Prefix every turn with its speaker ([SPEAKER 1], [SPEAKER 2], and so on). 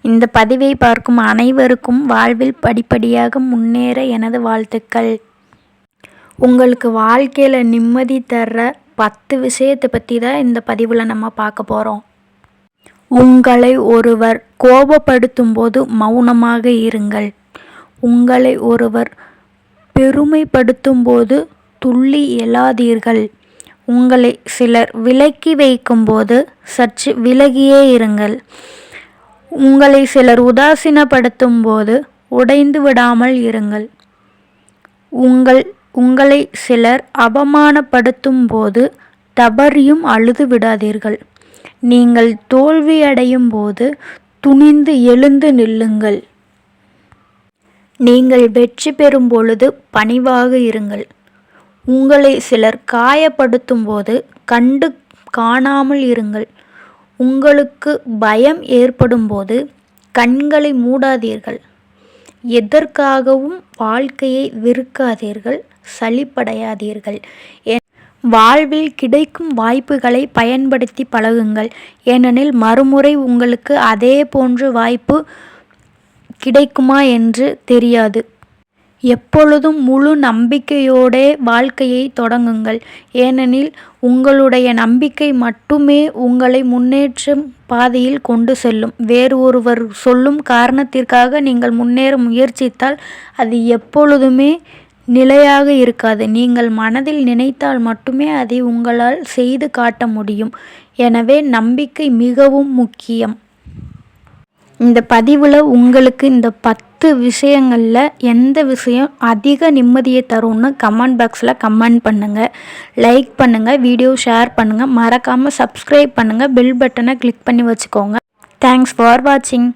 [SPEAKER 1] இந்த பதிவை பார்க்கும் அனைவருக்கும் வாழ்வில் படிப்படியாக முன்னேற எனது வாழ்த்துக்கள். உங்களுக்கு வாழ்க்கையில் நிம்மதி தர்ற 10 விஷயத்தை பற்றி தான் இந்த பதிவில் நம்ம பார்க்க போகிறோம். உங்களை ஒருவர் கோபப்படுத்தும் போது மௌனமாக இருங்கள். உங்களை ஒருவர் பெருமைப்படுத்தும் போது துள்ளி எழாதீர்கள். உங்களை சிலர் விலக்கி வைக்கும்போது சற்று விலகியே இருங்கள். உங்களை சிலர் உதாசீனப்படுத்தும் போது உடைந்து விடாமல் இருங்கள். உங்களை சிலர் அவமானப்படுத்தும் போது தவறியும் அழுது விடாதீர்கள். நீங்கள் தோல்வியடையும் போது துணிந்து எழுந்து நில்லுங்கள். நீங்கள் வெற்றி பெறும் பொழுது பணிவாக இருங்கள். உங்களை சிலர் காயப்படுத்தும் போது கண்டு காணாமல் இருங்கள். உங்களுக்கு பயம் ஏற்படும் போது கண்களை மூடாதீர்கள். எதற்காகவும் வாழ்க்கையை வெறுக்காதீர்கள், சலிப்படையாதீர்கள். வாழ்வில் கிடைக்கும் வாய்ப்புகளை பயன்படுத்தி பழகுங்கள். ஏனெனில் மறுமுறை உங்களுக்கு அதே போன்ற வாய்ப்பு கிடைக்குமா என்று தெரியாது. எப்பொழுதும் முழு நம்பிக்கையோடே வாழ்க்கையை தொடங்குங்கள். ஏனெனில் உங்களுடைய நம்பிக்கை மட்டுமே உங்களை முன்னேற்றும் பாதையில் கொண்டு செல்லும். வேறு ஒருவர் சொல்லும் காரணத்திற்காக நீங்கள் முன்னேற முயற்சித்தால் அது எப்பொழுதுமே நிலையாக இருக்காது. நீங்கள் மனதில் நினைத்தால் மட்டுமே அதை உங்களால் செய்து காட்ட முடியும். எனவே நம்பிக்கை மிகவும் முக்கியம். இந்த பதிவில் உங்களுக்கு இந்த 10 விஷயங்களில் எந்த விஷயம் அதிக நிம்மதியை தரும்னு கமெண்ட் பாக்ஸில் கமெண்ட் பண்ணுங்கள். லைக் பண்ணுங்கள், வீடியோ ஷேர் பண்ணுங்கள், மறக்காமல் சப்ஸ்கிரைப் பண்ணுங்கள், பெல் பட்டனை கிளிக் பண்ணி வச்சுக்கோங்க. தேங்க்ஸ் ஃபார் வாட்சிங்.